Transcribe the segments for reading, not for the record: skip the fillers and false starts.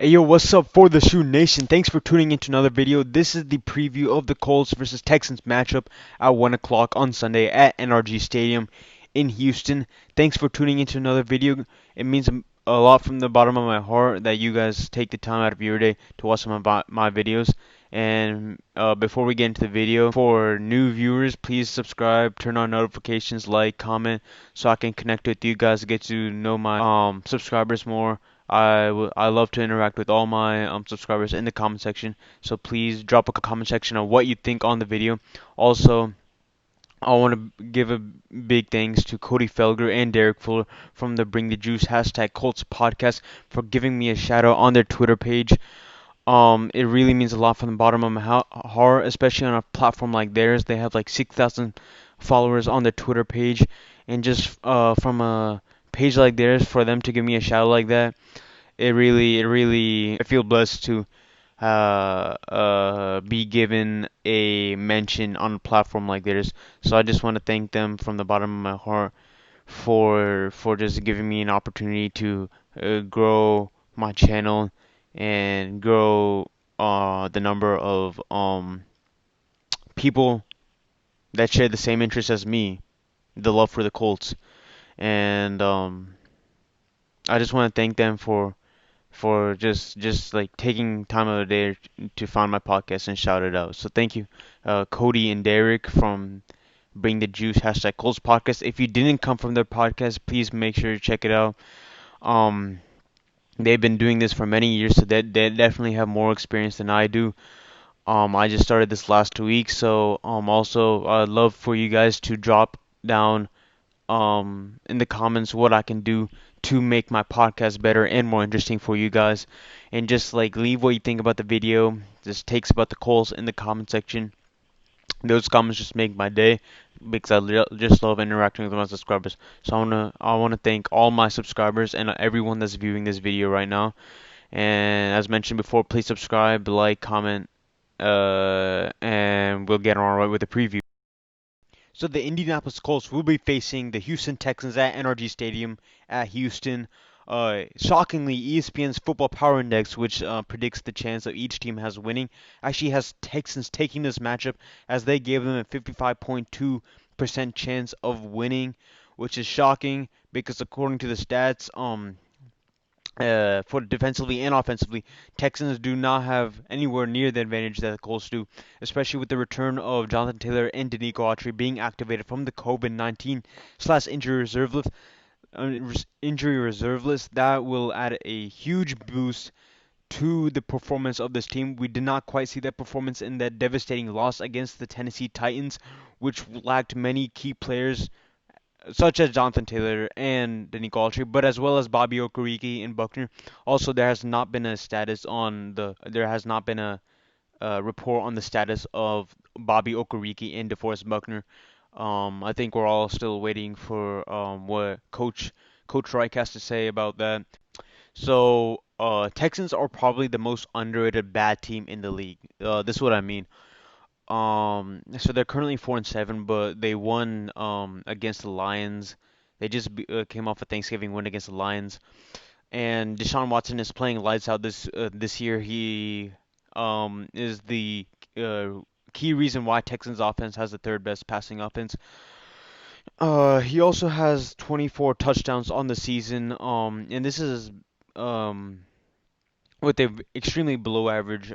Hey yo, what's up for the Shoe Nation? Thanks for tuning into another video. This is the preview of the Colts versus Texans matchup at 1 o'clock on Sunday at NRG Stadium in Houston. Thanks for tuning into another video. It means a lot from the bottom of my heart that you guys take the time out of your day to watch my videos. And before we get into the video, for new viewers, please subscribe, turn on notifications, like, comment, so I can connect with you guys, get to know my subscribers more. I love to interact with all my subscribers in the comment section, so please drop a comment section on what you think on the video. Also, I want to give a big thanks to Cody Felger and Derek Fuller from the Bring the Juice hashtag Colts podcast for giving me a shout out on their Twitter page. It really means a lot from the bottom of my heart, especially on a platform like theirs. They have like 6,000 followers on their Twitter page, and just from a page like theirs, for them to give me a shout out like that, I feel blessed to be given a mention on a platform like theirs. So I just want to thank them from the bottom of my heart for just giving me an opportunity to grow my channel and grow the number of people that share the same interests as me, the love for the Colts. And I just want to thank them for just like taking time of the day to find my podcast and shout it out. So thank you, Cody and Derek from Bring the Juice hashtag Colts podcast. If you didn't come from their podcast, please make sure to check it out. Um, they've been doing this for many years, so they definitely have more experience than I do. I just started this last week, so also I'd love for you guys to drop down in the comments what I can do to make my podcast better and more interesting for you guys. And just like leave what you think about the video. Just takes about the Colts in the comment section. Those comments just make my day because just love interacting with my subscribers. So I wanna thank all my subscribers and everyone that's viewing this video right now. And as mentioned before, please subscribe, like, comment, and we'll get on right with the preview. So the Indianapolis Colts will be facing the Houston Texans at NRG Stadium at Houston. Shockingly, ESPN's Football Power Index, which predicts the chance of each team has winning, actually has Texans taking this matchup as they gave them a 55.2% chance of winning, which is shocking because according to the stats, for defensively and offensively, Texans do not have anywhere near the advantage that the Colts do, especially with the return of Jonathan Taylor and Danico Autry being activated from the COVID-19 slash injury reserve list. That will add a huge boost to the performance of this team. We did not quite see that performance in that devastating loss against the Tennessee Titans, which lacked many key players such as Jonathan Taylor and Danny Galtry, but as well as Bobby Okereke and Buckner. Also, there has not been a report on the status of Bobby Okereke and DeForest Buckner. I think we're all still waiting for what Coach Reich has to say about that. So, Texans are probably the most underrated bad team in the league. This is what I mean. So they're currently 4-7, but they won against the Lions. They just came off a Thanksgiving win against the Lions, and Deshaun Watson is playing lights out this year. He is the key reason why Texans offense has the third best passing offense. He also has 24 touchdowns on the season. And this is um with a extremely below average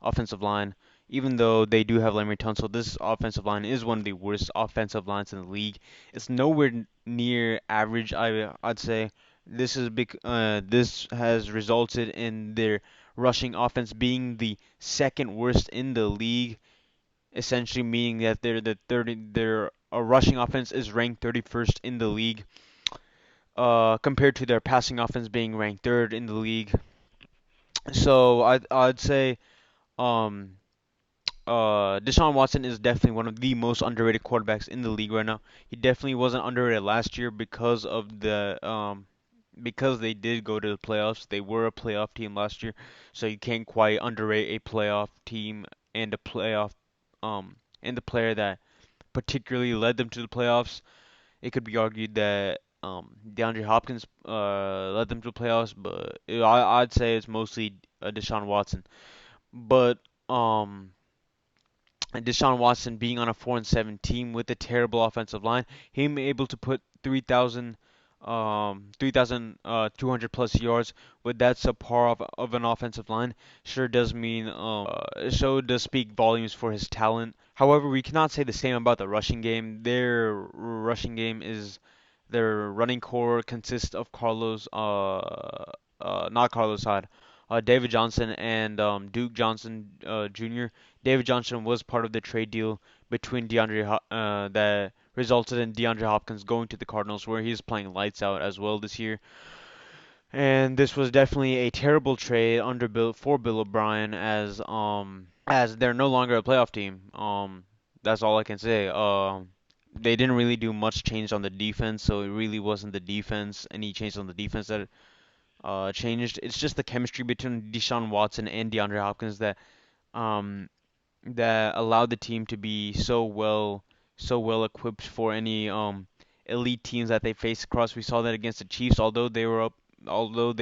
offensive line. Even though they do have Laremy Tunsil, this offensive line is one of the worst offensive lines in the league. It's nowhere near average. I'd say this has resulted in their rushing offense being the second worst in the league, essentially meaning that their rushing offense is ranked 31st in the league, compared to their passing offense being ranked third in the league. So I'd say um Deshaun Watson is definitely one of the most underrated quarterbacks in the league right now. He definitely wasn't underrated last year because they did go to the playoffs. They were a playoff team last year, so you can't quite underrate a playoff team and a playoff and the player that particularly led them to the playoffs. It could be argued that DeAndre Hopkins led them to the playoffs, but I'd say it's mostly Deshaun Watson. But um, Deshaun Watson being on a 4-7 team with a terrible offensive line, him able to put 3,200 plus yards with that subpar of an offensive line sure does mean so does speak volumes for his talent. However, we cannot say the same about the rushing game. Their running core consists of not Carlos Hyde, David Johnson and Duke Johnson Jr. David Johnson was part of the trade deal between that resulted in DeAndre Hopkins going to the Cardinals, where he's playing lights out as well this year. And this was definitely a terrible trade under Bill O'Brien, as they're no longer a playoff team. That's all I can say. They didn't really do much change on the defense, so it really wasn't the defense, any change on the defense that changed. It's just the chemistry between Deshaun Watson and DeAndre Hopkins um, that allowed the team to be so well equipped for any elite teams that they faced across. We saw that against the Chiefs, although they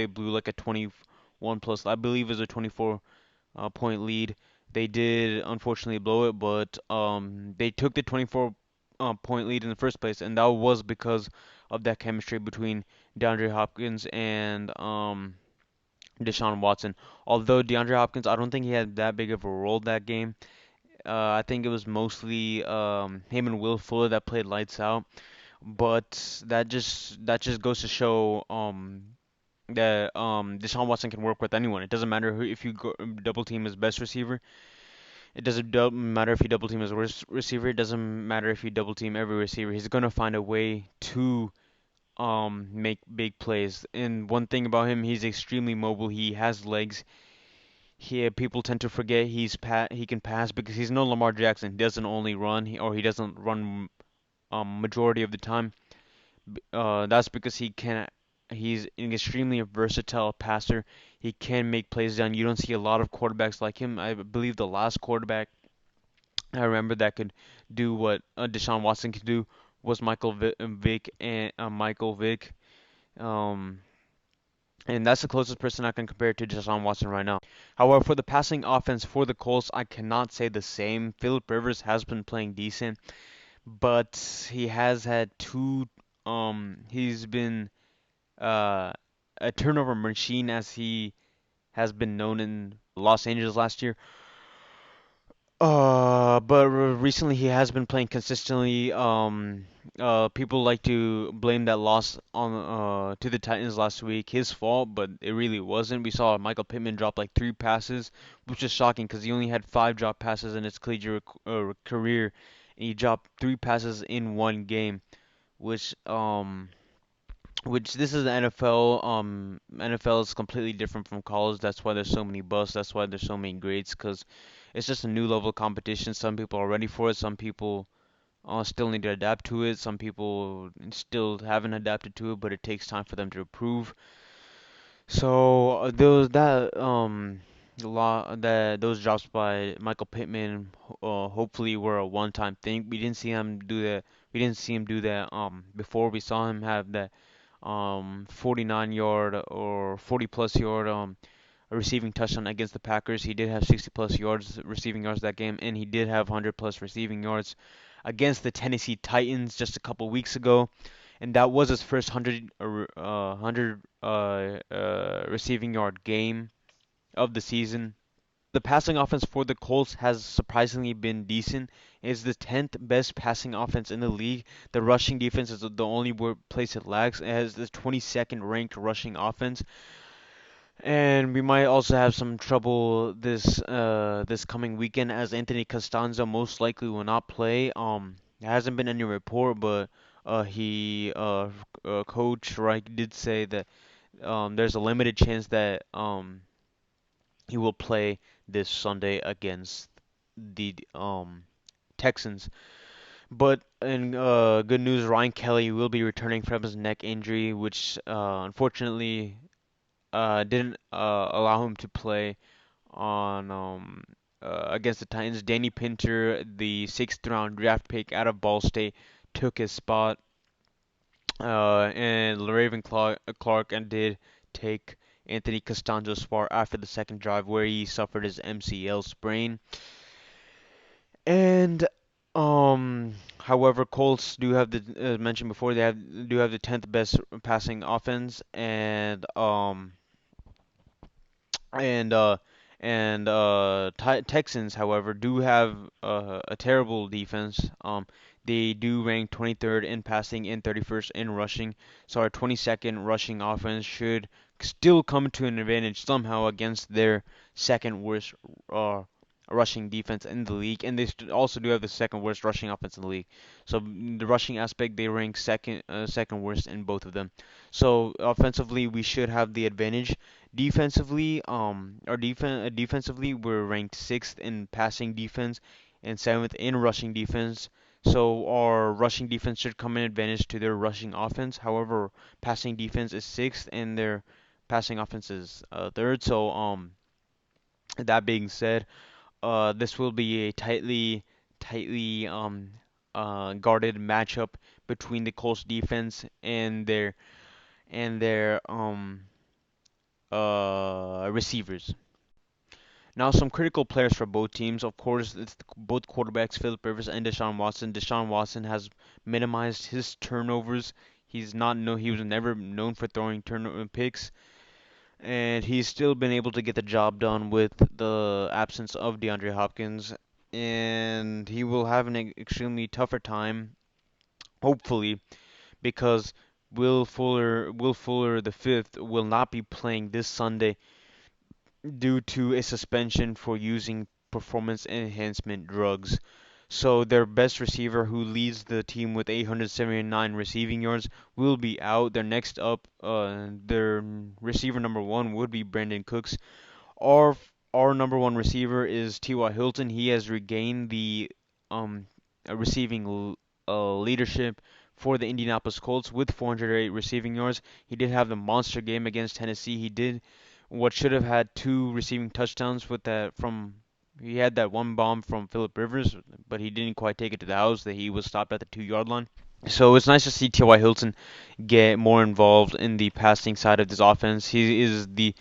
blew like a 21 plus, I believe it was a 24 point lead. They did unfortunately blow it, but they took the 24 point lead in the first place, and that was because of that chemistry between DeAndre Hopkins and Deshaun Watson. Although DeAndre Hopkins, I don't think he had that big of a role that game. I think it was mostly him and Will Fuller that played lights out. But that just goes to show that Deshaun Watson can work with anyone. It doesn't matter if you double team his best receiver. It doesn't matter if you double team his worst receiver. It doesn't matter if you double team every receiver. He's gonna find a way to make big plays. And one thing about him, he's extremely mobile. He has legs. People tend to forget he can pass because he's no Lamar Jackson. He doesn't only run, or he doesn't run majority of the time. That's because he's an extremely versatile passer. He can make plays down. You don't see a lot of quarterbacks like him. I believe the last quarterback I remember that could do what Deshaun Watson could do was Michael Vick. Um, and that's the closest person I can compare to Deshaun Watson right now. However, for the passing offense for the Colts, I cannot say the same. Philip Rivers has been playing decent, but he has had he's been uh, a turnover machine, as he has been known in Los Angeles last year. But recently he has been playing consistently. People like to blame that loss on to the Titans last week, his fault, but it really wasn't. We saw Michael Pittman drop like 3 passes, which is shocking because he only had 5 drop passes in his collegiate career, and he dropped 3 passes in one game, which which this is the NFL. NFL is completely different from college. That's why there's so many busts. That's why there's so many grades, because it's just a new level of competition. Some people are ready for it. Some people still need to adapt to it. Some people still haven't adapted to it, but it takes time for them to improve. So those drops by Michael Pittman hopefully were a one-time thing. We didn't see him do that. We didn't see him do that before. We saw him have that 49 yard or 40 plus yard a receiving touchdown against the Packers. He did have 60 plus yards receiving yards that game, and he did have 100 plus receiving yards against the Tennessee Titans just a couple weeks ago, and that was his first 100 receiving yard game of the season. The passing offense for the Colts has surprisingly been decent. It's the 10th best passing offense in the league. The rushing defense is the only place it lacks. It has the 22nd ranked rushing offense. And we might also have some trouble this coming weekend, as Anthony Costanzo most likely will not play. There hasn't been any report, but Coach Reich did say that there's a limited chance that he will play this Sunday against the Texans. But in good news, Ryan Kelly will be returning from his neck injury, which unfortunately didn't allow him to play on against the Titans. Danny Pinter, the 6th round draft pick out of Ball State, took his spot. And Raven Clark and did take Anthony Costanzo's spot after the second drive where he suffered his MCL sprain. And however, Colts do have the as mentioned before, do have the 10th best passing offense, and Texans, however, do have a terrible defense. They do rank 23rd in passing and 31st in rushing. So our 22nd rushing offense should still come to an advantage somehow against their second worst uh, rushing defense in the league, and they also do have the second worst rushing offense in the league. So the rushing aspect, they rank second worst in both of them. So offensively, we should have the advantage. Defensively, defensively we're ranked sixth in passing defense and seventh in rushing defense. So our rushing defense should come in advantage to their rushing offense. However, passing defense is sixth and their passing offense is third. So that being said, this will be a tightly guarded matchup between the Colts defense and their receivers. Now, some critical players for both teams. Of course, it's both quarterbacks, Philip Rivers and Deshaun Watson. Deshaun Watson has minimized his turnovers. He was never known for throwing turnover picks, and he's still been able to get the job done with the absence of DeAndre Hopkins. And he will have an extremely tougher time, hopefully, because Will Fuller the fifth will not be playing this Sunday due to a suspension for using performance enhancement drugs. So their best receiver, who leads the team with 879 receiving yards, will be out. Their receiver number one would be Brandon Cooks. Our our number one receiver is T.Y. Hilton. He has regained the um receiving leadership for the Indianapolis Colts with 408 receiving yards. He did have the monster game against Tennessee. He did what should have had two receiving touchdowns with that from he had that one bomb from Philip Rivers, but he didn't quite take it to the house. That he was stopped at the 2 yard line. So it's nice to see T.Y. Hilton get more involved in the passing side of this offense. He is the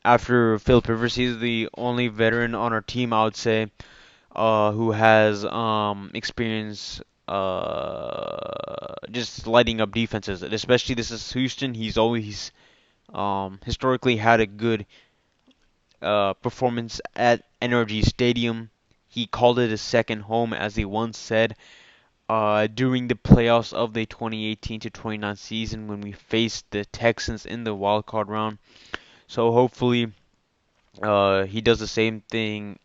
after Philip Rivers, he's the only veteran on our team, I would say, who has experience just lighting up defenses. And especially this is Houston. He's always historically had a good performance at NRG Stadium. He called it a second home, as he once said, during the playoffs of the 2018 to 29 season when we faced the Texans in the wild card round. So hopefully, he does the same thing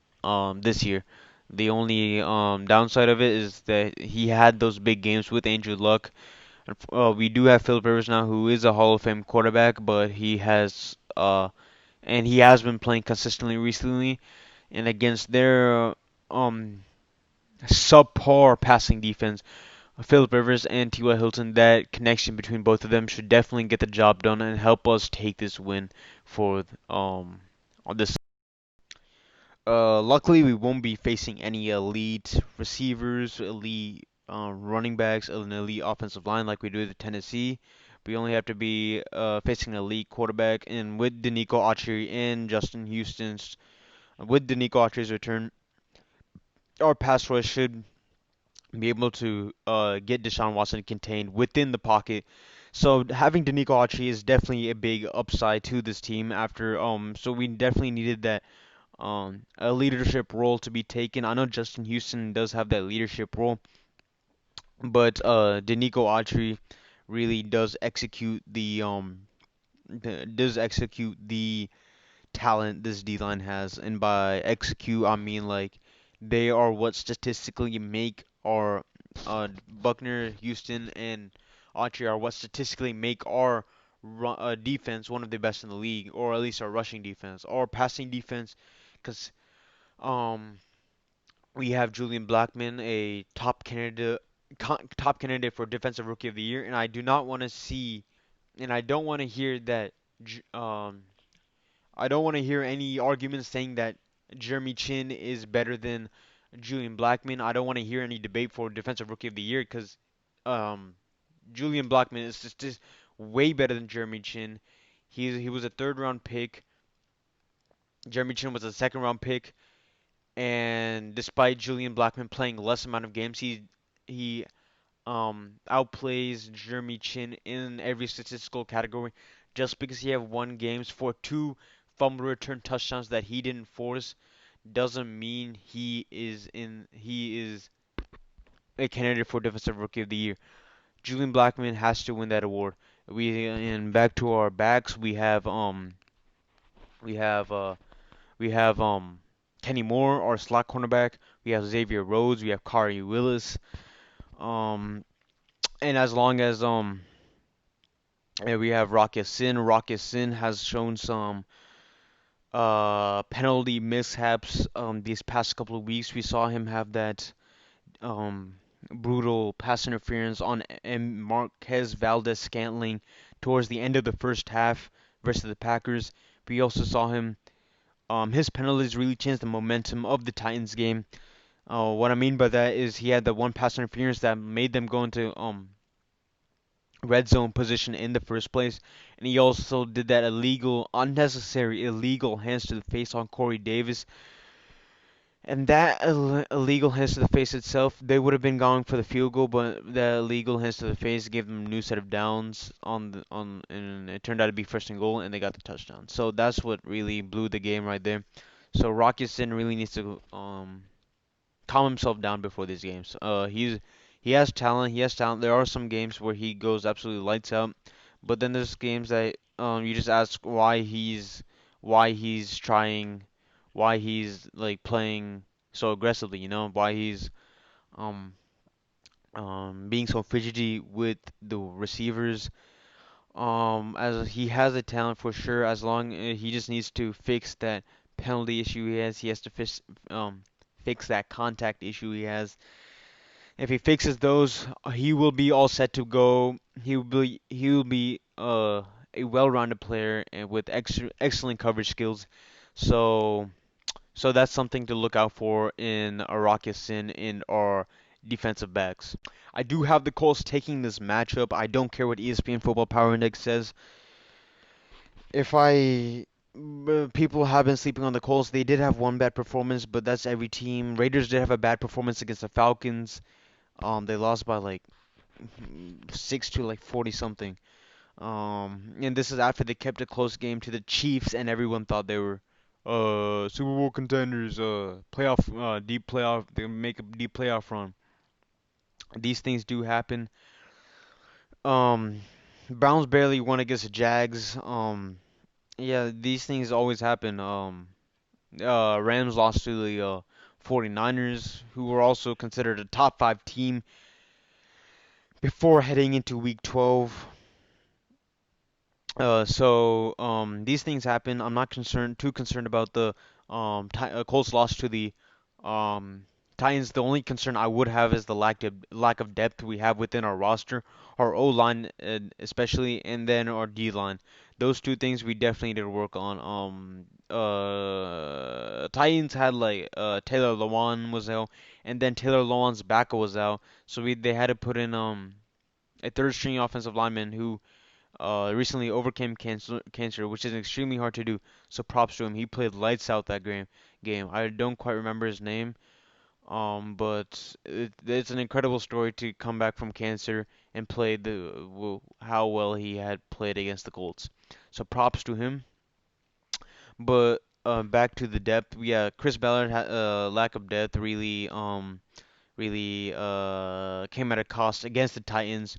this year. The only downside of it is that he had those big games with Andrew Luck. We do have Philip Rivers now, who is a Hall of Fame quarterback, but he has been playing consistently recently, and against their subpar passing defense, Philip Rivers and T.Y. Hilton, that connection between both of them should definitely get the job done and help us take this win for on this. Luckily, we won't be facing any elite receivers, elite running backs, an elite offensive line like we do at Tennessee. We only have to be facing an elite quarterback, and with Danico Autry and with Danico Autry's return, our pass rush should be able to get Deshaun Watson contained within the pocket. So having Danico Autry is definitely a big upside to this team. So we definitely needed that a leadership role to be taken. I know Justin Houston does have that leadership role, but Danico Autry really does execute the talent this D line has, and by execute I mean like they are what statistically make our Buckner, Houston, and Autry are what statistically make our defense one of the best in the league, or at least our rushing defense, our passing defense, because um we have Julian Blackman, a top candidate for Defensive Rookie of the Year, and I do not want to see, and I don't want to hear that, I don't want to hear any arguments saying that Jeremy Chin is better than Julian Blackman. I don't want to hear any debate for Defensive Rookie of the Year because um, Julian Blackman is just way better than Jeremy Chin. He was a third round pick. Jeremy Chin was a second round pick, and despite Julian Blackman playing less amount of games, he outplays Jeremy Chin in every statistical category. Just because he have won games for two fumble return touchdowns that he didn't force doesn't mean he is a candidate for Defensive Rookie of the Year. Julian Blackman has to win that award. And back to our backs, we have uh we have Kenny Moore, our slot cornerback. We have Xavier Rhodes. We have Kari Willis. Um, and as long as we have Rocky Sin. Rocky Sin has shown some penalty mishaps these past couple of weeks. We saw him have that um brutal pass interference on Marquez Valdez Scantling towards the end of the first half versus the Packers. We also saw him his penalties really changed the momentum of the Titans game. What I mean by that is he had the one pass interference that made them go into red zone position in the first place, and he also did that unnecessary illegal hands to the face on Corey Davis. And that illegal hands to the face itself, they would have been going for the field goal, but the illegal hands to the face gave them a new set of downs and it turned out to be first and goal, and they got the touchdown. So that's what really blew the game right there. So Rocketson really needs to calm himself down before these games. He has talent. He has talent. There are some games where he goes absolutely lights out, but then there's games that you just ask why he's trying, why he's like playing so aggressively. You know why he's um being so fidgety with the receivers. As he has a talent for sure. As long he just needs to fix that penalty issue he has. He has to fix that contact issue he has. If he fixes those, he will be all set to go. He will be a well-rounded player and with excellent coverage skills. So so that's something to look out for in Arakisin in our defensive backs. I do have the Colts taking this matchup. I don't care what ESPN Football Power Index says. If I People have been sleeping on the Colts. They did have one bad performance, but that's every team. Raiders did have a bad performance against the Falcons. They lost by like 6 to like 40 something. And this is after they kept a close game to the Chiefs, and everyone thought they were Super Bowl contenders, deep playoff. They make a deep playoff run. These things do happen. Um, Browns barely won against the Jags. Yeah, these things always happen. Rams lost to the 49ers, who were also considered a top five team before heading into Week 12. These things happen. I'm not too concerned about the Colts loss to the um, Titans. The only concern I would have is the lack of depth we have within our roster, our O line especially, and then our D line. Those two things we definitely need to work on. Titans had like Taylor Lewan was out, and then Taylor Lewan's back was out, so they had to put in a third string offensive lineman who recently overcame cancer, which is extremely hard to do. So props to him. He played lights out that game. I don't quite remember his name, but it's an incredible story to come back from cancer and play how well he had played against the Colts. So props to him. But back to the depth. Yeah, Chris Ballard lack of depth really came at a cost against the Titans,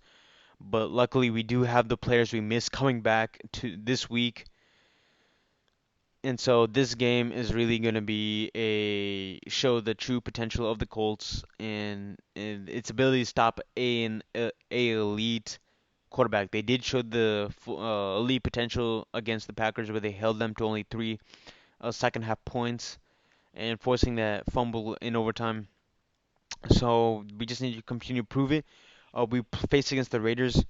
but luckily we do have the players we missed coming back to this week. And so this game is really going to be a show the true potential of the Colts and its ability to stop a elite quarterback. They did show the elite potential against the Packers where they held them to only three second half points and forcing that fumble in overtime. So we just need to continue to prove it. We face against the Raiders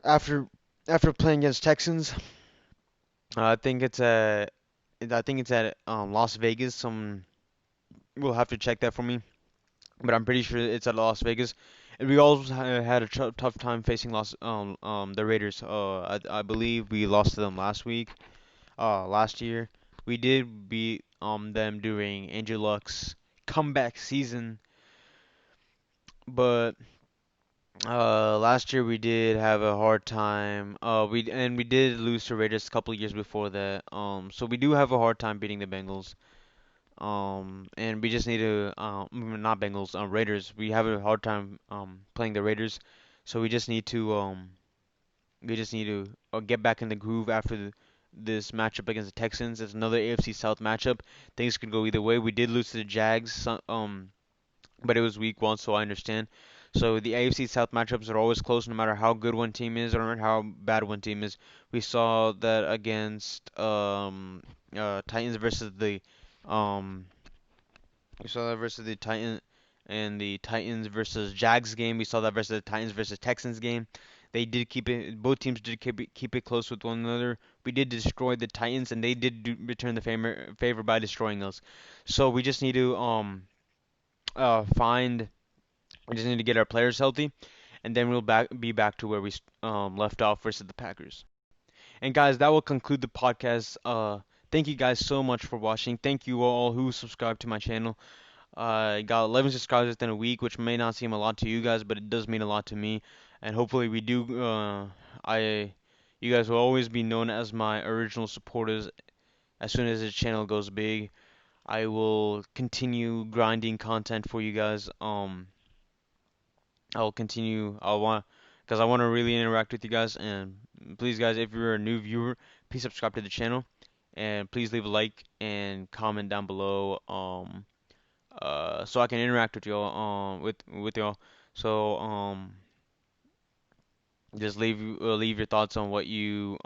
after playing against Texans. I think it's at Las Vegas. Some will have to check that for me, but I'm pretty sure it's at Las Vegas. And we also had a tough time facing the Raiders. I believe we lost to them last week. Last year we did beat them during Andrew Luck's comeback season, but last year we did have a hard time. We did lose to Raiders a couple of years before that. So we do have a hard time beating the Bengals. And we just need to not Bengals, Raiders. We have a hard time playing the Raiders. So we just need to get back in the groove after this matchup against the Texans. It's another AFC South matchup. Things could go either way. We did lose to the Jags, but it was week one, so I understand. So the AFC South matchups are always close, no matter how good one team is or how bad one team is. We saw that against Titans versus the um we saw that versus the Titan and the Titans versus Jags game. We saw that versus the Titans versus Texans game. They did keep it. Both teams did keep it close with one another. We did destroy the Titans, and they did return the favor by destroying us. So we just need to find. We just need to get our players healthy, and then we'll be back to where we left off versus the Packers. And guys, that will conclude the podcast. Thank you guys so much for watching. Thank you all who subscribed to my channel. I got 11 subscribers within a week, which may not seem a lot to you guys, but it does mean a lot to me. And hopefully we do. I, you guys will always be known as my original supporters. As soon as the channel goes big, I will continue grinding content for you guys. I'll continue. Because I want to really interact with you guys. And please, guys, if you're a new viewer, please subscribe to the channel, and please leave a like and comment down below. So I can interact with y'all, with y'all. So just leave your thoughts on what you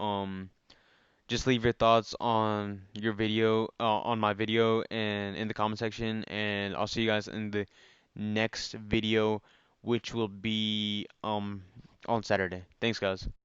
just leave your thoughts on your video, on my video, and in the comment section. And I'll see you guys in the next video, which will be on Saturday. Thanks, guys.